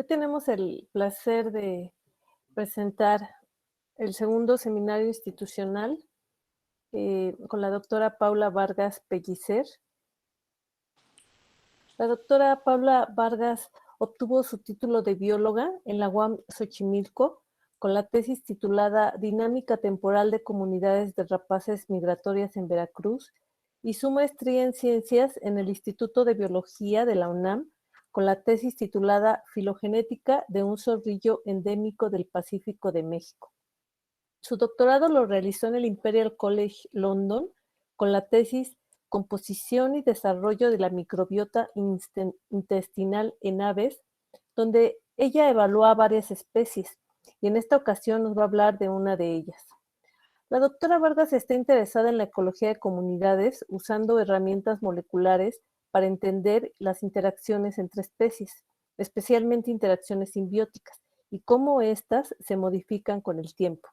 Hoy tenemos el placer de presentar el segundo seminario institucional con la doctora Paula Vargas Pellicer. La doctora Paula Vargas obtuvo su título de bióloga en la UAM Xochimilco con la tesis titulada Dinámica temporal de comunidades de rapaces migratorias en Veracruz y su maestría en ciencias en el Instituto de Biología de la UNAM con la tesis titulada Filogenética de un zorrillo endémico del Pacífico de México. Su doctorado lo realizó en el Imperial College London con la tesis Composición y desarrollo de la microbiota intestinal en aves, donde ella evaluó varias especies, y en esta ocasión nos va a hablar de una de ellas. La doctora Vargas está interesada en la ecología de comunidades usando herramientas moleculares para entender las interacciones entre especies, especialmente interacciones simbióticas, y cómo éstas se modifican con el tiempo.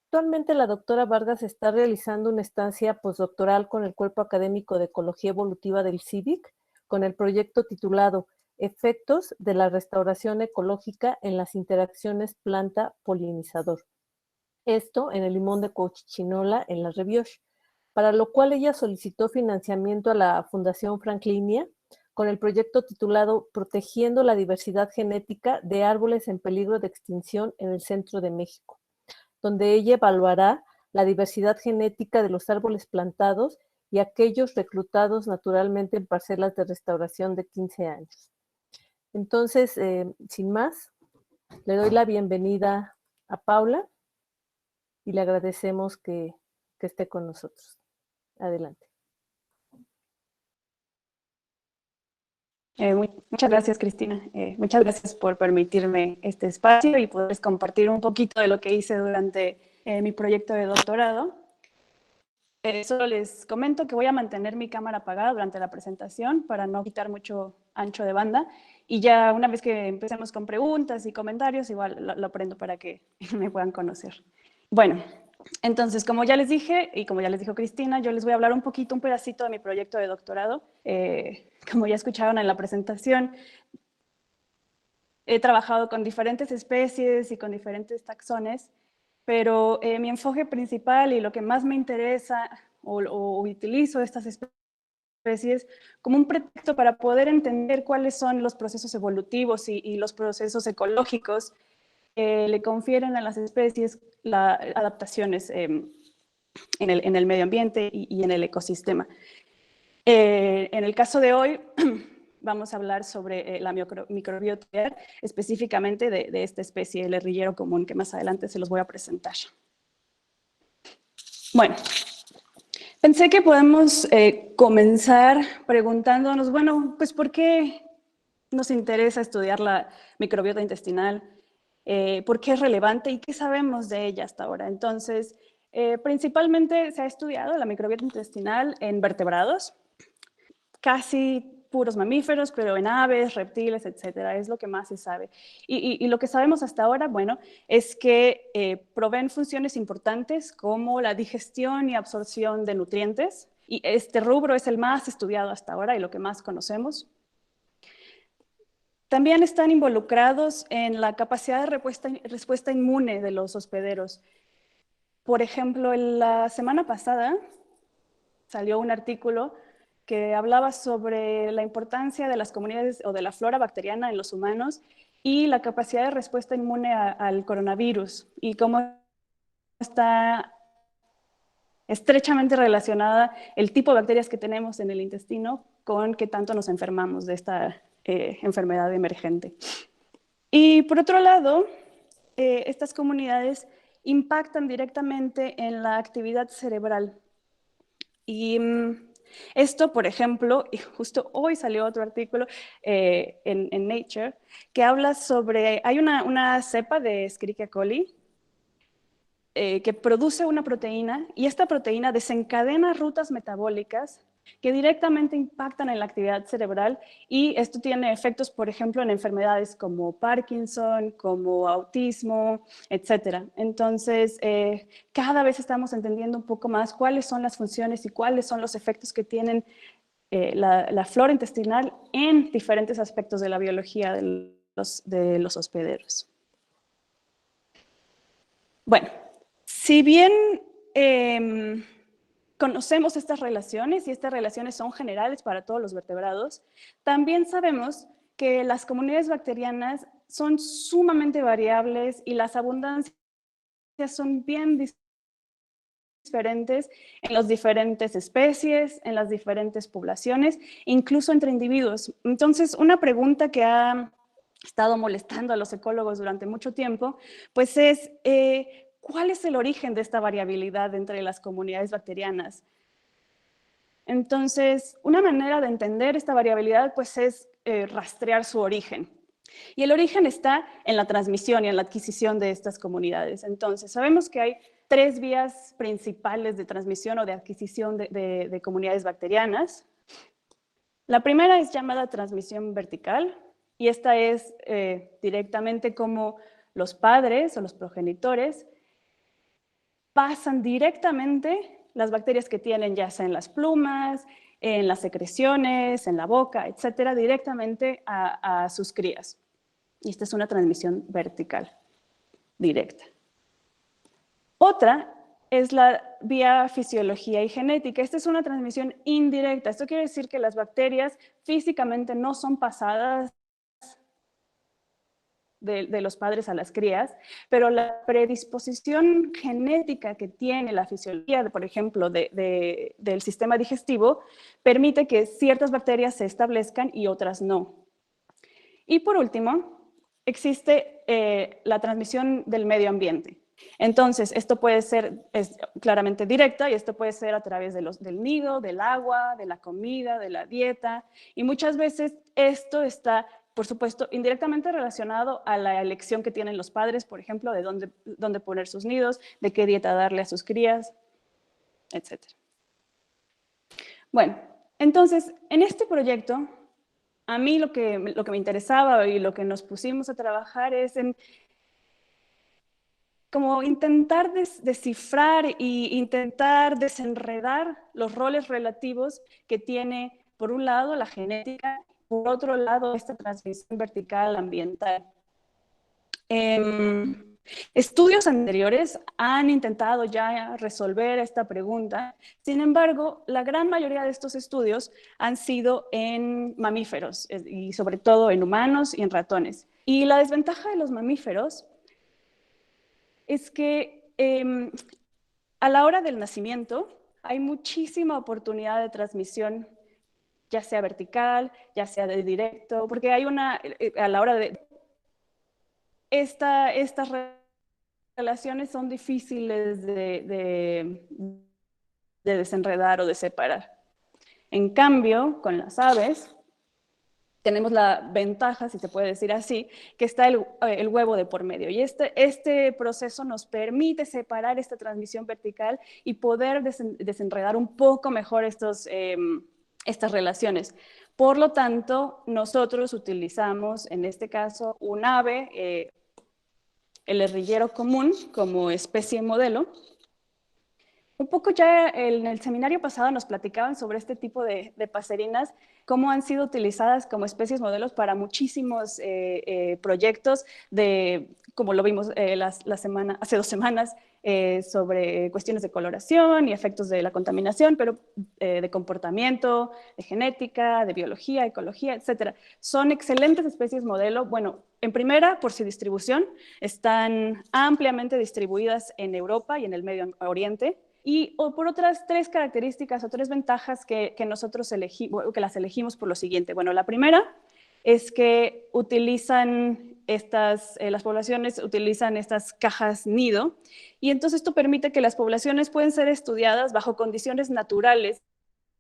Actualmente la doctora Vargas está realizando una estancia postdoctoral con el Cuerpo Académico de Ecología Evolutiva del CIVIC, con el proyecto titulado Efectos de la restauración ecológica en las interacciones planta-polinizador. Esto en el limón de Cochichinola, en la Revioche, para lo cual ella solicitó financiamiento a la Fundación Franklinia con el proyecto titulado Protegiendo la diversidad genética de árboles en peligro de extinción en el centro de México, donde ella evaluará la diversidad genética de los árboles plantados y aquellos reclutados naturalmente en parcelas de restauración de 15 años. Entonces, sin más, le doy la bienvenida a Paula y le agradecemos que esté con nosotros. Adelante. Muchas gracias, Cristina. Muchas gracias por permitirme este espacio y poderles compartir un poquito de lo que hice durante mi proyecto de doctorado. Solo les comento que voy a mantener mi cámara apagada durante la presentación para no quitar mucho ancho de banda, y ya una vez que empecemos con preguntas y comentarios, igual lo prendo para que me puedan conocer. Bueno, entonces, como ya les dije, y como ya les dijo Cristina, yo les voy a hablar un pedacito de mi proyecto de doctorado. Como ya escucharon en la presentación, he trabajado con diferentes especies y con diferentes taxones, pero mi enfoque principal y lo que más me interesa o utilizo estas especies como un pretexto para poder entender cuáles son los procesos evolutivos y los procesos ecológicos le confieren a las especies adaptaciones en el medio ambiente y en el ecosistema. En el caso de hoy, vamos a hablar sobre la microbiota, específicamente de esta especie, el herrillero común, que más adelante se los voy a presentar. Bueno, pensé que podemos comenzar preguntándonos, bueno, pues ¿por qué nos interesa estudiar la microbiota intestinal? ¿Por qué es relevante y qué sabemos de ella hasta ahora? Entonces, principalmente se ha estudiado la microbiota intestinal en vertebrados, casi puros mamíferos, pero en aves, reptiles, etcétera, es lo que más se sabe. Y lo que sabemos hasta ahora, bueno, es que proveen funciones importantes como la digestión y absorción de nutrientes, y este rubro es el más estudiado hasta ahora y lo que más conocemos. También están involucrados en la capacidad de respuesta inmune de los hospederos. Por ejemplo, la semana pasada salió un artículo que hablaba sobre la importancia de las comunidades o de la flora bacteriana en los humanos y la capacidad de respuesta inmune al coronavirus y cómo está estrechamente relacionada el tipo de bacterias que tenemos en el intestino con qué tanto nos enfermamos de esta enfermedad emergente. Y por otro lado, estas comunidades impactan directamente en la actividad cerebral. Y esto, por ejemplo, y justo hoy salió otro artículo en Nature que habla sobre, hay una cepa de Escherichia coli que produce una proteína y esta proteína desencadena rutas metabólicas que directamente impactan en la actividad cerebral, y esto tiene efectos, por ejemplo, en enfermedades como Parkinson, como autismo, etc. Entonces, cada vez estamos entendiendo un poco más cuáles son las funciones y cuáles son los efectos que tienen la flora intestinal en diferentes aspectos de la biología de los hospederos. Bueno, si bien conocemos estas relaciones y estas relaciones son generales para todos los vertebrados, también sabemos que las comunidades bacterianas son sumamente variables y las abundancias son bien diferentes en las diferentes especies, en las diferentes poblaciones, incluso entre individuos. Entonces, una pregunta que ha estado molestando a los ecólogos durante mucho tiempo, pues es, ¿cuál es el origen de esta variabilidad entre las comunidades bacterianas? Entonces, una manera de entender esta variabilidad, pues es rastrear su origen. Y el origen está en la transmisión y en la adquisición de estas comunidades. Entonces, sabemos que hay 3 vías principales de transmisión o de adquisición de comunidades bacterianas. La primera es llamada transmisión vertical, y esta es directamente como los padres o los progenitores pasan directamente las bacterias que tienen, ya sea en las plumas, en las secreciones, en la boca, etcétera, directamente a sus crías. Y esta es una transmisión vertical, directa. Otra es la vía fisiología y genética. Esta es una transmisión indirecta. Esto quiere decir que las bacterias físicamente no son pasadas de los padres a las crías, pero la predisposición genética que tiene la fisiología, por ejemplo, del sistema digestivo, permite que ciertas bacterias se establezcan y otras no. Y por último, existe la transmisión del medio ambiente. Entonces, esto puede ser claramente directa y esto puede ser a través del nido, del agua, de la comida, de la dieta. Y muchas veces esto está, por supuesto, indirectamente relacionado a la elección que tienen los padres, por ejemplo, de dónde poner sus nidos, de qué dieta darle a sus crías, etc. Bueno, entonces, en este proyecto, a mí lo que me interesaba y lo que nos pusimos a trabajar es en como intentar descifrar e intentar desenredar los roles relativos que tiene, por un lado, la genética, por otro lado, esta transmisión vertical ambiental. Estudios anteriores han intentado ya resolver esta pregunta. Sin embargo, la gran mayoría de estos estudios han sido en mamíferos, y sobre todo en humanos y en ratones. Y la desventaja de los mamíferos es que a la hora del nacimiento hay muchísima oportunidad de transmisión, ya sea vertical, ya sea de directo, porque hay a la hora de... Estas relaciones son difíciles de desenredar o de separar. En cambio, con las aves, tenemos la ventaja, si se puede decir así, que está el huevo de por medio. Y este proceso nos permite separar esta transmisión vertical y poder desenredar un poco mejor estas relaciones. Por lo tanto, nosotros utilizamos, en este caso, un ave, el herrillero común, como especie modelo. Un poco ya en el seminario pasado nos platicaban sobre este tipo de paserinas, cómo han sido utilizadas como especies modelos para muchísimos proyectos, como lo vimos hace 2 semanas, sobre cuestiones de coloración y efectos de la contaminación, pero de comportamiento, de genética, de biología, ecología, etc. Son excelentes especies modelo. Bueno, en primera, por su distribución, están ampliamente distribuidas en Europa y en el Medio Oriente. Y por otras 3 características o 3 ventajas que nosotros las elegimos por lo siguiente. Bueno, la primera es que las poblaciones utilizan estas cajas nido, y entonces esto permite que las poblaciones pueden ser estudiadas bajo condiciones naturales,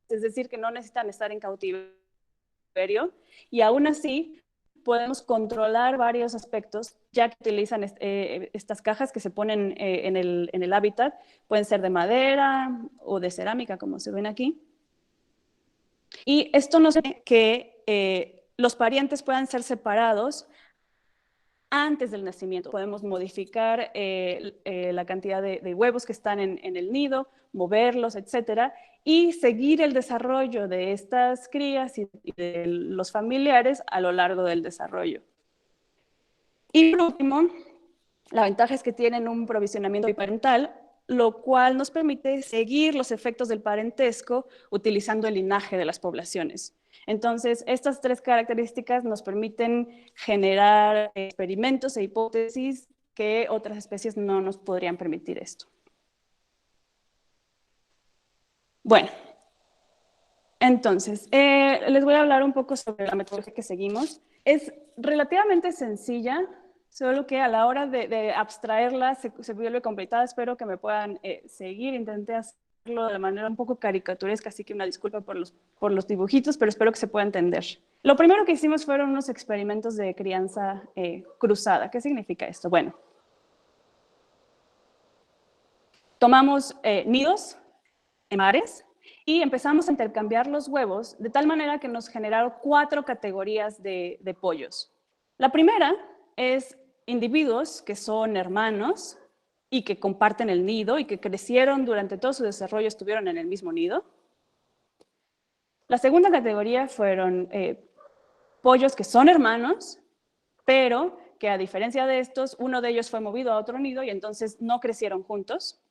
es decir, que no necesitan estar en cautiverio, y aún así podemos controlar varios aspectos, ya que utilizan estas cajas que se ponen en el hábitat. Pueden ser de madera o de cerámica, como se ven aquí. Y esto nos hace que los parientes puedan ser separados antes del nacimiento. Podemos modificar la cantidad de huevos que están en el nido, moverlos, etcétera, y seguir el desarrollo de estas crías y de los familiares a lo largo del desarrollo. Y por último, la ventaja es que tienen un provisionamiento biparental, lo cual nos permite seguir los efectos del parentesco utilizando el linaje de las poblaciones. Entonces, estas tres características nos permiten generar experimentos e hipótesis que otras especies no nos podrían permitir esto. Bueno, entonces, les voy a hablar un poco sobre la metodología que seguimos. Es relativamente sencilla, solo que a la hora de abstraerla se vuelve complicada. Espero que me puedan seguir. Intenté hacerlo de manera un poco caricaturesca, así que una disculpa por los dibujitos, pero espero que se pueda entender. Lo primero que hicimos fueron unos experimentos de crianza cruzada. ¿Qué significa esto? Bueno, tomamos nidos en mares y empezamos a intercambiar los huevos de tal manera que nos generaron 4 categorías de pollos. La primera es individuos que son hermanos y que comparten el nido y que crecieron durante todo su desarrollo, estuvieron en el mismo nido. La segunda categoría fueron pollos que son hermanos, pero que a diferencia de estos, uno de ellos fue movido a otro nido y entonces no crecieron juntos.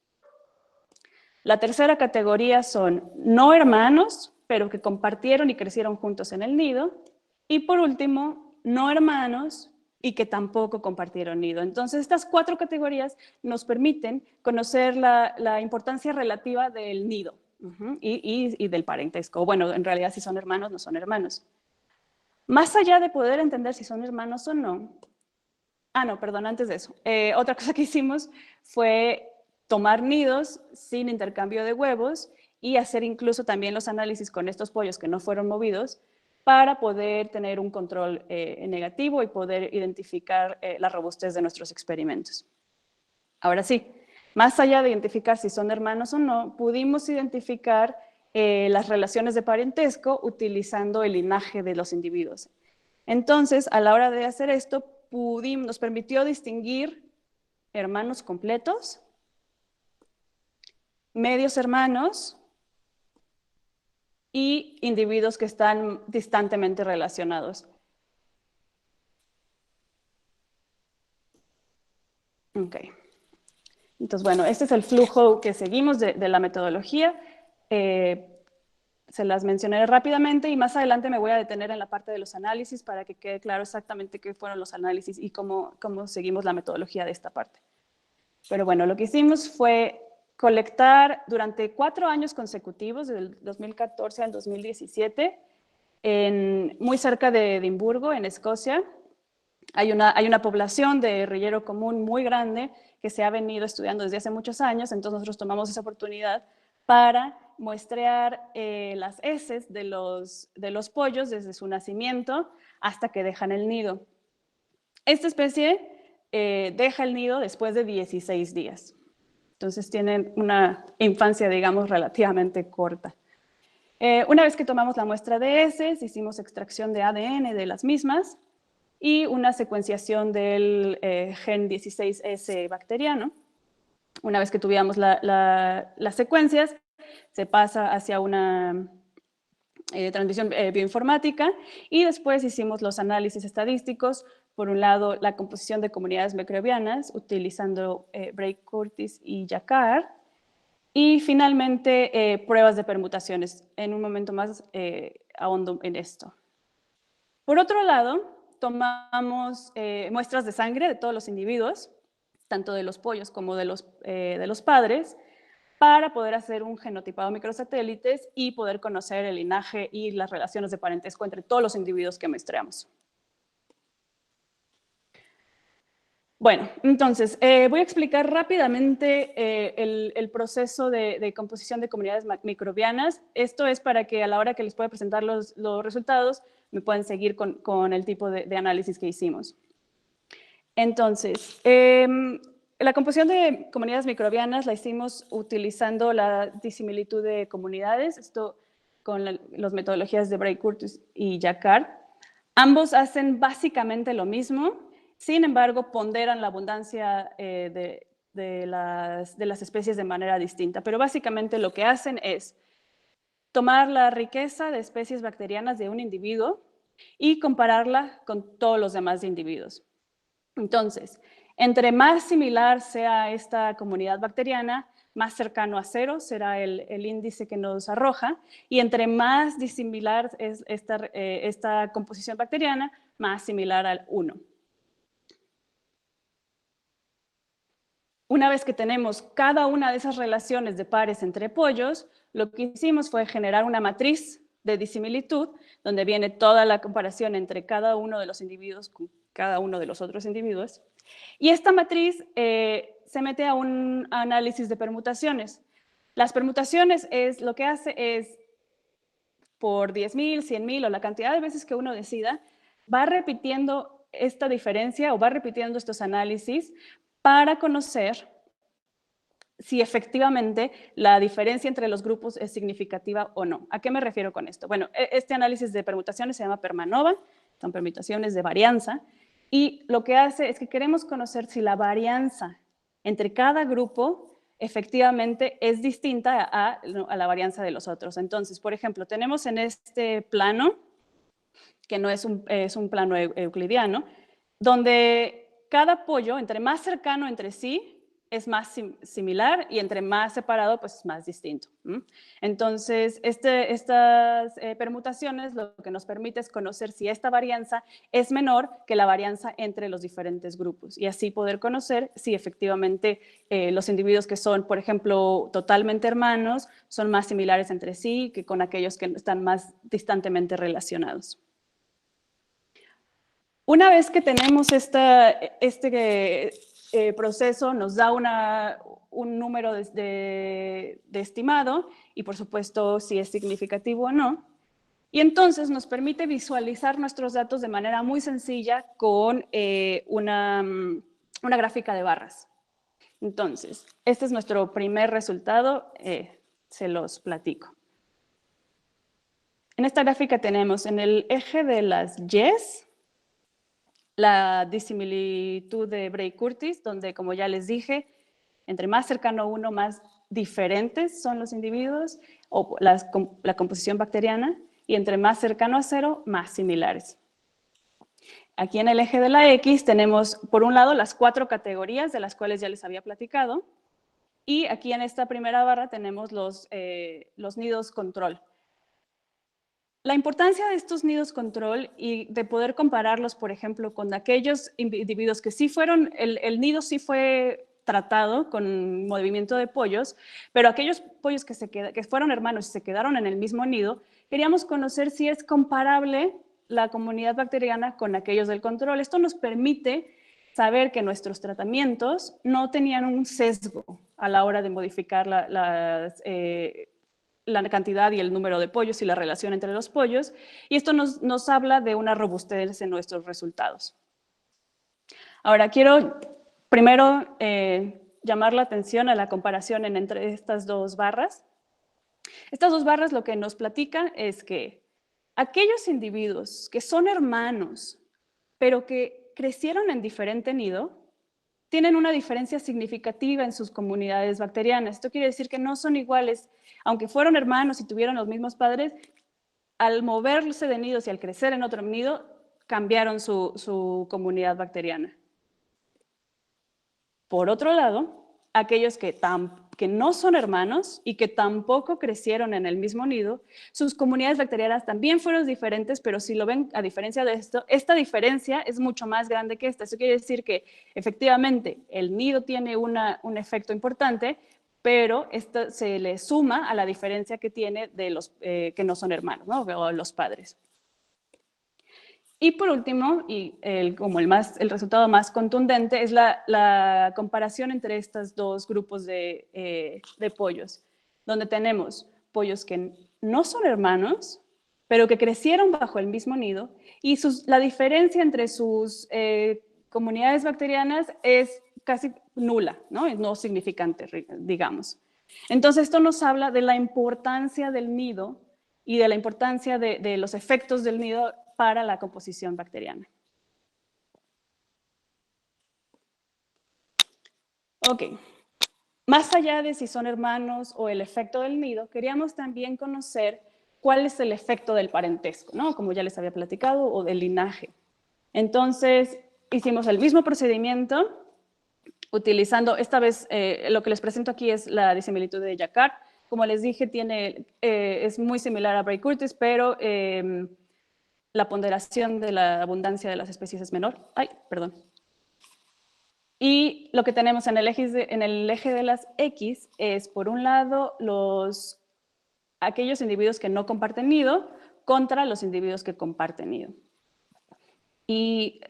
La tercera categoría son no hermanos, pero que compartieron y crecieron juntos en el nido. Y por último, no hermanos y que tampoco compartieron nido. Entonces, estas 4 categorías nos permiten conocer la importancia relativa del nido y del parentesco. Bueno, en realidad si son hermanos, no son hermanos. Más allá de poder entender si son hermanos o no, perdón, antes de eso. Otra cosa que hicimos fue tomar nidos sin intercambio de huevos y hacer incluso también los análisis con estos pollos que no fueron movidos para poder tener un control negativo y poder identificar la robustez de nuestros experimentos. Ahora sí, más allá de identificar si son hermanos o no, pudimos identificar las relaciones de parentesco utilizando el linaje de los individuos. Entonces, a la hora de hacer esto, nos permitió distinguir hermanos completos, medios hermanos y individuos que están distantemente relacionados. Ok. Entonces, bueno, este es el flujo que seguimos de la metodología. Se las mencionaré rápidamente y más adelante me voy a detener en la parte de los análisis para que quede claro exactamente qué fueron los análisis y cómo seguimos la metodología de esta parte. Pero bueno, lo que hicimos fue colectar durante 4 años consecutivos, del 2014 al 2017, muy cerca de Edimburgo, en Escocia. Hay una población de rillero común muy grande que se ha venido estudiando desde hace muchos años, entonces nosotros tomamos esa oportunidad para muestrear las heces de los pollos desde su nacimiento hasta que dejan el nido. Esta especie deja el nido después de 16 días. Entonces tienen una infancia, digamos, relativamente corta. Una vez que tomamos la muestra de heces, hicimos extracción de ADN de las mismas y una secuenciación del gen 16S bacteriano. Una vez que tuviéramos las secuencias, se pasa hacia una transmisión bioinformática y después hicimos los análisis estadísticos. Por un lado, la composición de comunidades microbianas utilizando Bray-Curtis y Jacquard. Y finalmente, pruebas de permutaciones. En un momento más ahondo en esto. Por otro lado, tomamos muestras de sangre de todos los individuos, tanto de los pollos como de los padres, para poder hacer un genotipado microsatélites y poder conocer el linaje y las relaciones de parentesco entre todos los individuos que muestreamos. Bueno, entonces, voy a explicar rápidamente el proceso de composición de comunidades microbianas. Esto es para que a la hora que les pueda presentar los resultados, me puedan seguir con el tipo de análisis que hicimos. Entonces, la composición de comunidades microbianas la hicimos utilizando la disimilitud de comunidades, esto con las metodologías de Bray-Curtis y Jacquard. Ambos hacen básicamente lo mismo. Sin embargo, ponderan la abundancia de las especies de manera distinta. Pero básicamente lo que hacen es tomar la riqueza de especies bacterianas de un individuo y compararla con todos los demás individuos. Entonces, entre más similar sea esta comunidad bacteriana, más cercano a 0 será el índice que nos arroja, y entre más disimilar es esta composición bacteriana, más similar al 1. Una vez que tenemos cada una de esas relaciones de pares entre pollos, lo que hicimos fue generar una matriz de disimilitud, donde viene toda la comparación entre cada uno de los individuos con cada uno de los otros individuos. Y esta matriz se mete a un análisis de permutaciones. Las permutaciones lo que hace es, por 10.000, 100.000 o la cantidad de veces que uno decida, va repitiendo esta diferencia o va repitiendo estos análisis para conocer si efectivamente la diferencia entre los grupos es significativa o no. ¿A qué me refiero con esto? Bueno, este análisis de permutaciones se llama PermaNova, son permutaciones de varianza, y lo que hace es que queremos conocer si la varianza entre cada grupo efectivamente es distinta a la varianza de los otros. Entonces, por ejemplo, tenemos en este plano, que no es un plano euclidiano, donde cada pollo, entre más cercano entre sí, es más similar, y entre más separado, pues es más distinto. Entonces, estas permutaciones lo que nos permite es conocer si esta varianza es menor que la varianza entre los diferentes grupos, y así poder conocer si efectivamente los individuos que son, por ejemplo, totalmente hermanos, son más similares entre sí que con aquellos que están más distantemente relacionados. Una vez que tenemos este proceso, nos da un número de estimado, y por supuesto si es significativo o no, y entonces nos permite visualizar nuestros datos de manera muy sencilla con una gráfica de barras. Entonces, este es nuestro primer resultado, se los platico. En esta gráfica tenemos en el eje de las Y's, la disimilitud de Bray-Curtis, donde, como ya les dije, entre más cercano a 1, más diferentes son los individuos, o la composición bacteriana, y entre más cercano a 0, más similares. Aquí en el eje de la X tenemos, por un lado, las 4 categorías de las cuales ya les había platicado, y aquí en esta primera barra tenemos los nidos control. La importancia de estos nidos control y de poder compararlos, por ejemplo, con aquellos individuos que sí fueron, el nido sí fue tratado con movimiento de pollos, pero aquellos pollos que fueron hermanos y se quedaron en el mismo nido, queríamos conocer si es comparable la comunidad bacteriana con aquellos del control. Esto nos permite saber que nuestros tratamientos no tenían un sesgo a la hora de modificar la cantidad y el número de pollos y la relación entre los pollos, y esto nos habla de una robustez en nuestros resultados. Ahora, quiero primero llamar la atención a la comparación entre estas dos barras. Estas dos barras lo que nos platican es que aquellos individuos que son hermanos, pero que crecieron en diferente nido, tienen una diferencia significativa en sus comunidades bacterianas. Esto quiere decir que no son iguales, aunque fueron hermanos y tuvieron los mismos padres, al moverse de nidos y al crecer en otro nido, cambiaron su comunidad bacteriana. Por otro lado, aquellos que no son hermanos y que tampoco crecieron en el mismo nido, sus comunidades bacterianas también fueron diferentes, pero si lo ven a diferencia de esto, esta diferencia es mucho más grande que esta. Eso quiere decir que efectivamente el nido tiene un efecto importante, pero esto se le suma a la diferencia que tiene de los que no son hermanos, ¿no? O los padres. Y por último, y como el resultado más contundente, es la comparación entre estos dos grupos de pollos, donde tenemos pollos que no son hermanos, pero que crecieron bajo el mismo nido, y la diferencia entre sus comunidades bacterianas es casi nula, ¿no? Es no significante, digamos. Entonces, esto nos habla de la importancia del nido y de la importancia de los efectos del nido para la composición bacteriana. Ok, más allá de si son hermanos o el efecto del nido, queríamos también conocer cuál es el efecto del parentesco, ¿no? Como ya les había platicado, o del linaje. Entonces, hicimos el mismo procedimiento utilizando, esta vez lo que les presento aquí es la disimilitud de Jacquard. Como les dije, es muy similar a Bray-Curtis, pero la ponderación de la abundancia de las especies es menor. Ay, perdón. Y lo que tenemos en el eje de las X es, por un lado, aquellos individuos que no comparten nido contra los individuos que comparten nido. Y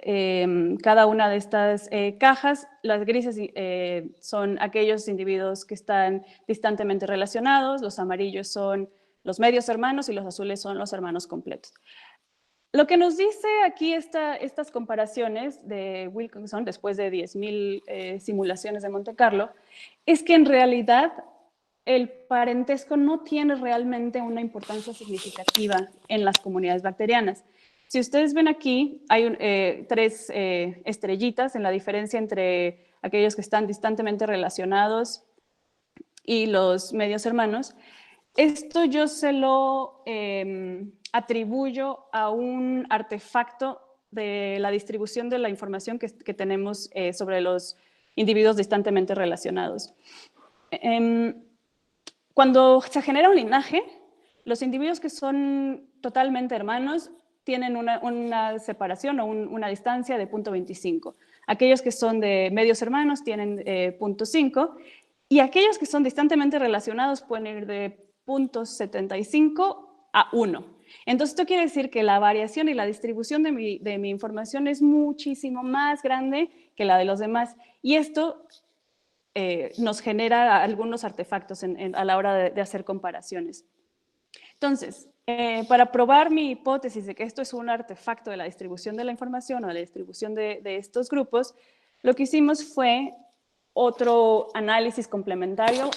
cada una de estas cajas, las grises son aquellos individuos que están distantemente relacionados, los amarillos son los medios hermanos y los azules son los hermanos completos. Lo que nos dice aquí estas comparaciones de Wilkinson, después de 10.000 simulaciones de Monte Carlo, es que en realidad el parentesco no tiene realmente una importancia significativa en las comunidades bacterianas. Si ustedes ven aquí, hay 3 estrellitas en la diferencia entre aquellos que están distantemente relacionados y los medios hermanos. Esto yo se lo atribuyo a un artefacto de la distribución de la información que tenemos sobre los individuos distantemente relacionados. Cuando se genera un linaje, los individuos que son totalmente hermanos tienen una separación o una distancia de 0.25. Aquellos que son de medios hermanos tienen 0.5 y aquellos que son distantemente relacionados pueden ir de 0.75 a 1. Entonces, esto quiere decir que la variación y la distribución de mi información es muchísimo más grande que la de los demás. Y esto nos genera algunos artefactos a la hora de hacer comparaciones. Entonces, para probar mi hipótesis de que esto es un artefacto de la distribución de la información o de la distribución de estos grupos, lo que hicimos fue otro análisis complementario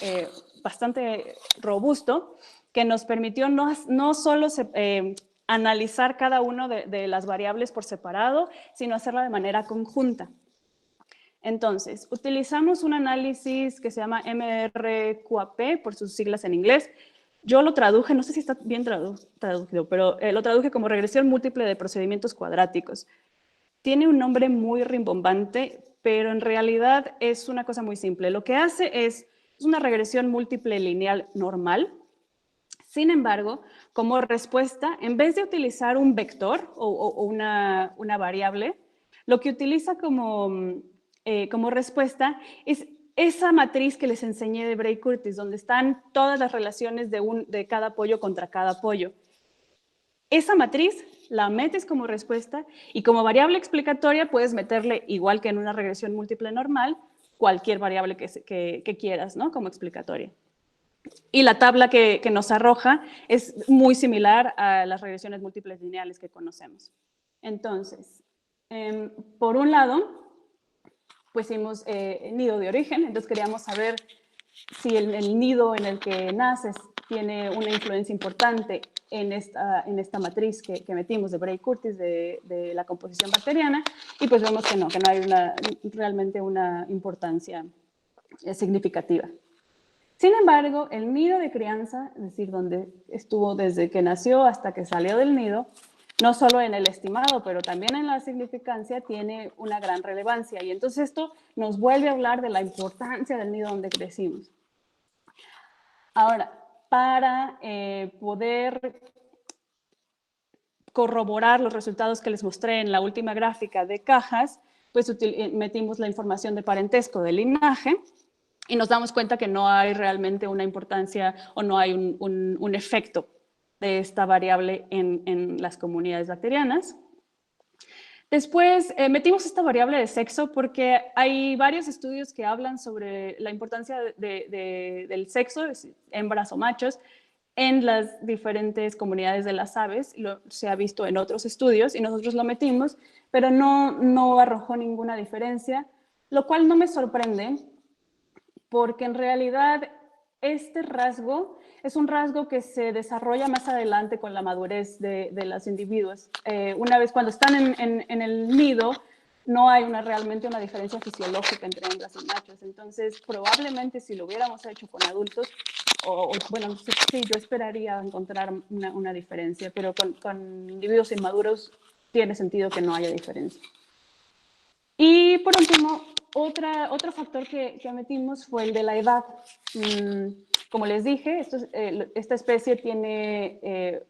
bastante robusto que nos permitió no solo analizar cada uno de las variables por separado, sino hacerla de manera conjunta. Entonces, utilizamos un análisis que se llama MRQAP, por sus siglas en inglés. Yo lo traduje, no sé si está bien traducido, pero lo traduje como regresión múltiple de procedimientos cuadráticos. Tiene un nombre muy rimbombante, pero en realidad es una cosa muy simple. Lo que hace es una regresión múltiple lineal normal. Sin embargo, como respuesta, en vez de utilizar un vector o una variable, lo que utiliza como respuesta es esa matriz que les enseñé de Bray-Curtis, donde están todas las relaciones de cada pollo contra cada pollo. Esa matriz la metes como respuesta y como variable explicatoria puedes meterle, igual que en una regresión múltiple normal, cualquier variable que quieras, ¿no? Como explicatoria. Y la tabla que nos arroja es muy similar a las regresiones múltiples lineales que conocemos. Entonces, por un lado, pusimos nido de origen, entonces queríamos saber si el nido en el que naces tiene una influencia importante en esta matriz que metimos de Bray-Curtis de la composición bacteriana, y pues vemos que no hay realmente una importancia significativa. Sin embargo, el nido de crianza, es decir, donde estuvo desde que nació hasta que salió del nido, no solo en el estimado, pero también en la significancia, tiene una gran relevancia. Y entonces esto nos vuelve a hablar de la importancia del nido donde crecimos. Ahora, para poder corroborar los resultados que les mostré en la última gráfica de cajas, pues metimos la información de parentesco del linaje y nos damos cuenta que no hay realmente una importancia o no hay un efecto de esta variable en las comunidades bacterianas. Después metimos esta variable de sexo porque hay varios estudios que hablan sobre la importancia del sexo, hembras o machos, en las diferentes comunidades de las aves. Se ha visto en otros estudios y nosotros lo metimos, pero no arrojó ninguna diferencia, lo cual no me sorprende porque en realidad este rasgo es un rasgo que se desarrolla más adelante con la madurez de los individuos. Una vez cuando están en el nido, no hay realmente una diferencia fisiológica entre hembras y machos. Entonces, probablemente si lo hubiéramos hecho con adultos, bueno, sí, yo esperaría encontrar una diferencia, pero con individuos inmaduros tiene sentido que no haya diferencia. Y por último, otro factor que metimos fue el de la edad. Como les dije, esta especie tiene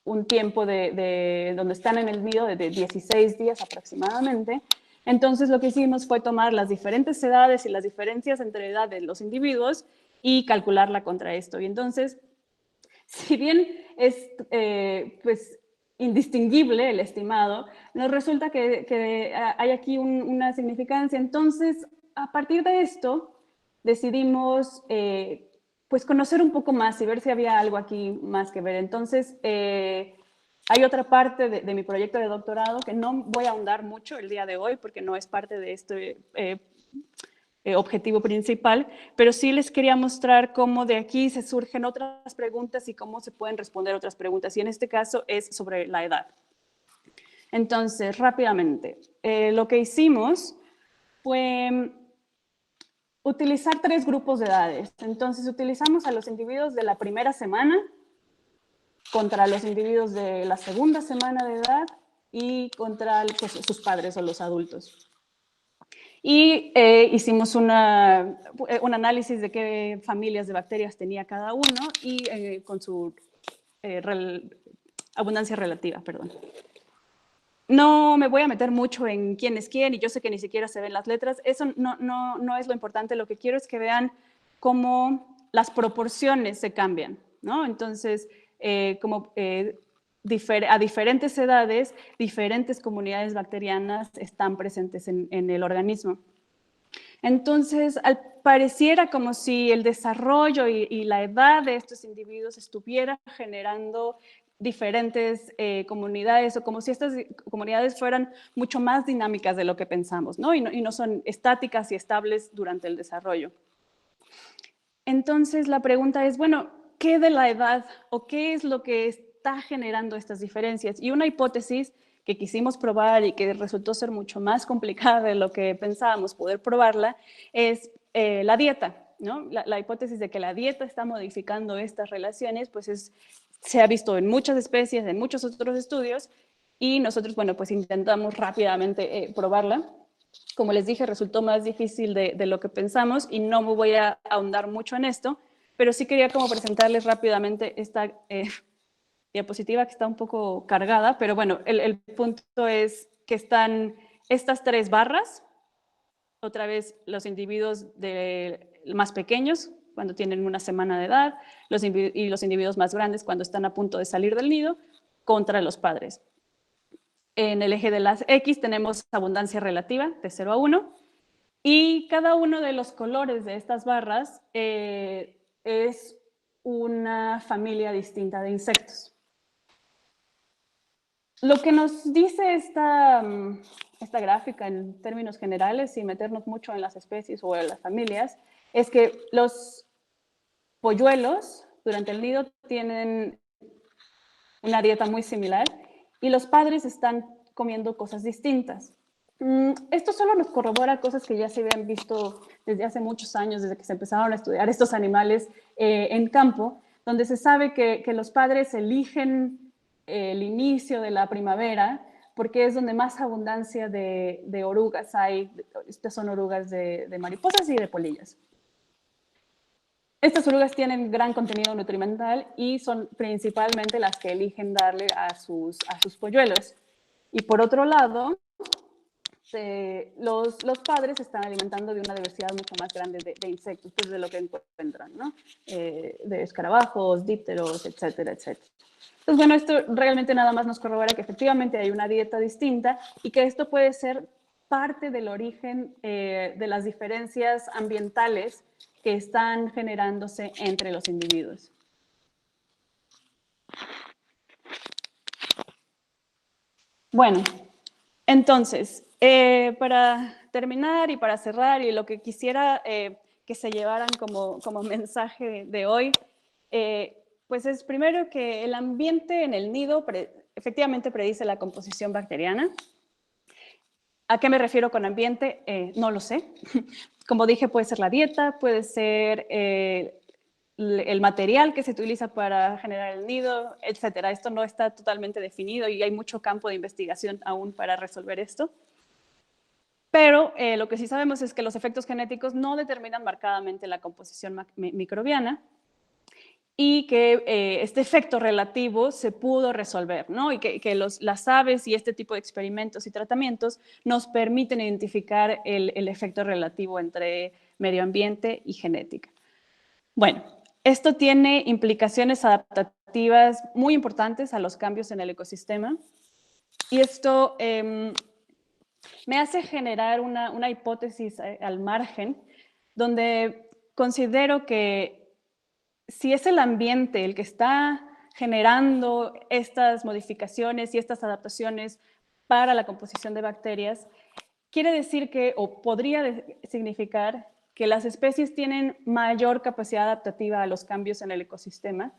un tiempo donde están en el nido de 16 días aproximadamente. Entonces lo que hicimos fue tomar las diferentes edades y las diferencias entre edad de los individuos y calcularla contra esto. Y entonces, si bien es pues, indistinguible el estimado, nos resulta que hay aquí una significancia. Entonces, a partir de esto, decidimos pues conocer un poco más y ver si había algo aquí más que ver. Entonces, hay otra parte de mi proyecto de doctorado que no voy a ahondar mucho el día de hoy porque no es parte de este objetivo principal, pero sí les quería mostrar cómo de aquí se surgen otras preguntas y cómo se pueden responder otras preguntas. Y en este caso es sobre la edad. Entonces, rápidamente, lo que hicimos fue utilizar 3 grupos de edades. Entonces, utilizamos a los individuos de la primera semana contra los individuos de la segunda semana de edad y contra pues, sus padres o los adultos. Y hicimos un análisis de qué familias de bacterias tenía cada uno y con su abundancia relativa, perdón. No me voy a meter mucho en quién es quién y yo sé que ni siquiera se ven las letras. Eso no es lo importante. Lo que quiero es que vean cómo las proporciones se cambian, ¿no? Entonces, a diferentes edades, diferentes comunidades bacterianas están presentes en el organismo. Entonces, pareciera como si el desarrollo y la edad de estos individuos estuviera generando diferentes comunidades o como si estas comunidades fueran mucho más dinámicas de lo que pensamos, ¿no? Y no son estáticas y estables durante el desarrollo. Entonces, la pregunta es, bueno, ¿qué de la edad o qué es lo que está generando estas diferencias? Y una hipótesis que quisimos probar y que resultó ser mucho más complicada de lo que pensábamos poder probarla es la dieta, ¿no? La hipótesis de que la dieta está modificando estas relaciones, pues se ha visto en muchas especies, en muchos otros estudios, y nosotros, bueno, pues intentamos rápidamente probarla. Como les dije, resultó más difícil de lo que pensamos y no me voy a ahondar mucho en esto, pero sí quería como presentarles rápidamente esta diapositiva que está un poco cargada, pero bueno, el punto es que están estas 3 barras, otra vez los individuos más pequeños cuando tienen una semana de edad y los individuos más grandes cuando están a punto de salir del nido contra los padres. En el eje de las X tenemos abundancia relativa de 0 a 1 y cada uno de los colores de estas barras es una familia distinta de insectos. Lo que nos dice esta gráfica en términos generales, sin meternos mucho en las especies o en las familias, es que los polluelos durante el nido tienen una dieta muy similar y los padres están comiendo cosas distintas. Esto solo nos corrobora cosas que ya se habían visto desde hace muchos años, desde que se empezaron a estudiar estos animales en campo, donde se sabe que los padres eligen el inicio de la primavera porque es donde más abundancia de orugas hay. Estas son orugas de mariposas y de polillas. Estas orugas tienen gran contenido nutrimental y son principalmente las que eligen darle a sus polluelos. Y por otro lado, los padres se están alimentando de una diversidad mucho más grande de insectos, pues de lo que encuentran, ¿no? De escarabajos, dípteros, etcétera, etcétera. Entonces, bueno, esto realmente nada más nos corrobora que efectivamente hay una dieta distinta y que esto puede ser parte del origen de las diferencias ambientales que están generándose entre los individuos. Bueno, entonces, para terminar y para cerrar, y lo que quisiera que se llevaran como mensaje de hoy, pues es primero que el ambiente en el nido efectivamente predice la composición bacteriana. ¿A qué me refiero con ambiente? No lo sé. Como dije, puede ser la dieta, puede ser el material que se utiliza para generar el nido, etcétera. Esto no está totalmente definido y hay mucho campo de investigación aún para resolver esto. Pero lo que sí sabemos es que los efectos genéticos no determinan marcadamente la composición microbiana y que este efecto relativo se pudo resolver, ¿no? Y que las aves y este tipo de experimentos y tratamientos nos permiten identificar el efecto relativo entre medio ambiente y genética. Bueno, esto tiene implicaciones adaptativas muy importantes a los cambios en el ecosistema y esto me hace generar una hipótesis al margen donde considero que si es el ambiente el que está generando estas modificaciones y estas adaptaciones para la composición de bacterias, quiere decir que, o podría significar, que las especies tienen mayor capacidad adaptativa a los cambios en el ecosistema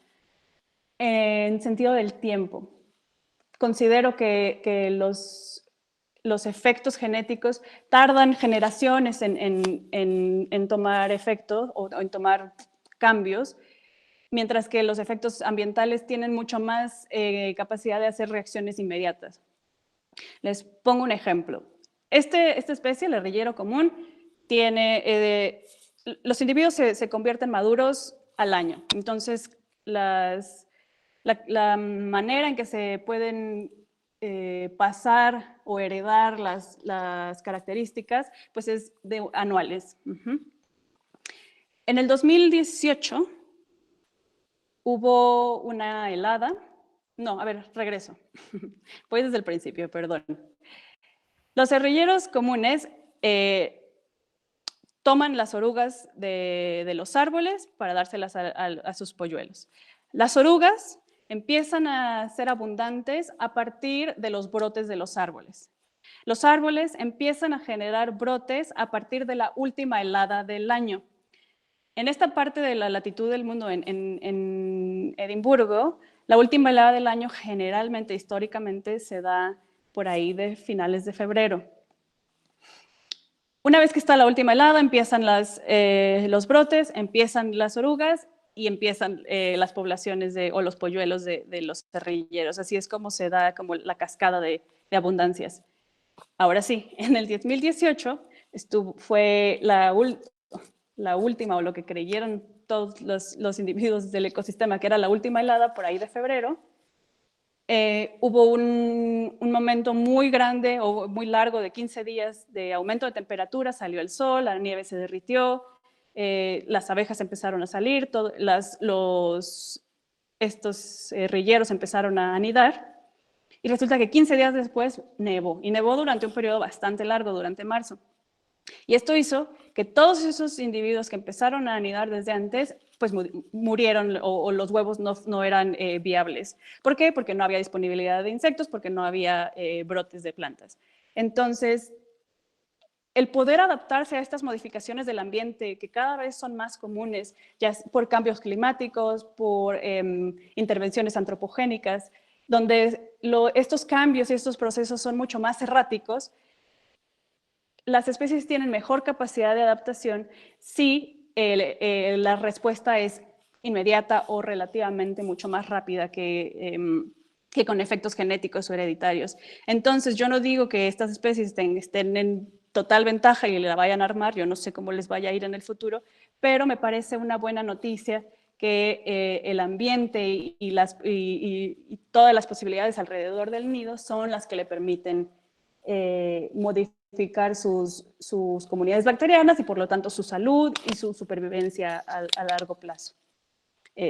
en sentido del tiempo. Considero que los efectos genéticos tardan generaciones en tomar efecto o en tomar cambios, mientras que los efectos ambientales tienen mucho más capacidad de hacer reacciones inmediatas. Les pongo un ejemplo. Esta especie, el herrillero común, tiene, los individuos se convierten maduros al año. Entonces, la manera en que se pueden pasar o heredar las características, pues es anuales. En el 2018 hubo una helada. No, a ver, regreso. Voy desde el principio, perdón. Los herrilleros comunes toman las orugas de los árboles para dárselas a sus polluelos. Las orugas empiezan a ser abundantes a partir de los brotes de los árboles. Los árboles empiezan a generar brotes a partir de la última helada del año. En esta parte de la latitud del mundo, en Edimburgo, la última helada del año generalmente, históricamente, se da por ahí de finales de febrero. Una vez que está la última helada, empiezan los brotes, empiezan las orugas y empiezan las poblaciones o los polluelos de los herrilleros. Así es como se da como la cascada de abundancias. Ahora sí, en el 2018 fue la última, o lo que creyeron todos los individuos del ecosistema, que era la última helada por ahí de febrero. Hubo un momento muy grande o muy largo de 15 días de aumento de temperatura, salió el sol, la nieve se derritió, las abejas empezaron a salir, estos herrilleros empezaron a anidar, y resulta que 15 días después nevó, y nevó durante un periodo bastante largo, durante marzo. Y esto hizo que todos esos individuos que empezaron a anidar desde antes, pues murieron o los huevos no eran viables. ¿Por qué? Porque no había disponibilidad de insectos, porque no había brotes de plantas. Entonces, el poder adaptarse a estas modificaciones del ambiente, que cada vez son más comunes, ya por cambios climáticos, por intervenciones antropogénicas, donde estos cambios y estos procesos son mucho más erráticos, las especies tienen mejor capacidad de adaptación si la respuesta es inmediata o relativamente mucho más rápida que con efectos genéticos o hereditarios. Entonces, yo no digo que estas especies estén en total ventaja y la vayan a armar, yo no sé cómo les vaya a ir en el futuro, pero me parece una buena noticia que el ambiente y todas las posibilidades alrededor del nido son las que le permiten modificar sus comunidades bacterianas y por lo tanto su salud y su supervivencia a largo plazo.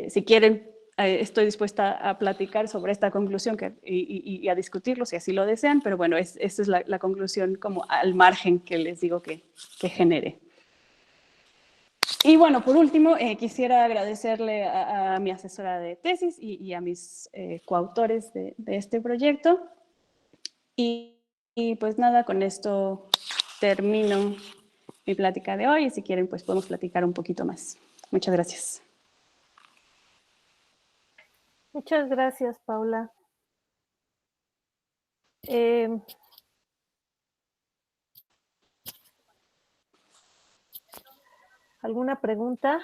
Si quieren, estoy dispuesta a platicar sobre esta conclusión y a discutirlo si así lo desean, pero bueno, esa es la conclusión como al margen que les digo que genere. Y bueno, por último, quisiera agradecerle a mi asesora de tesis y a mis coautores de este proyecto. Y pues nada, con esto termino mi plática de hoy y si quieren pues podemos platicar un poquito más. Muchas gracias. Muchas gracias, Paula. ¿Alguna pregunta?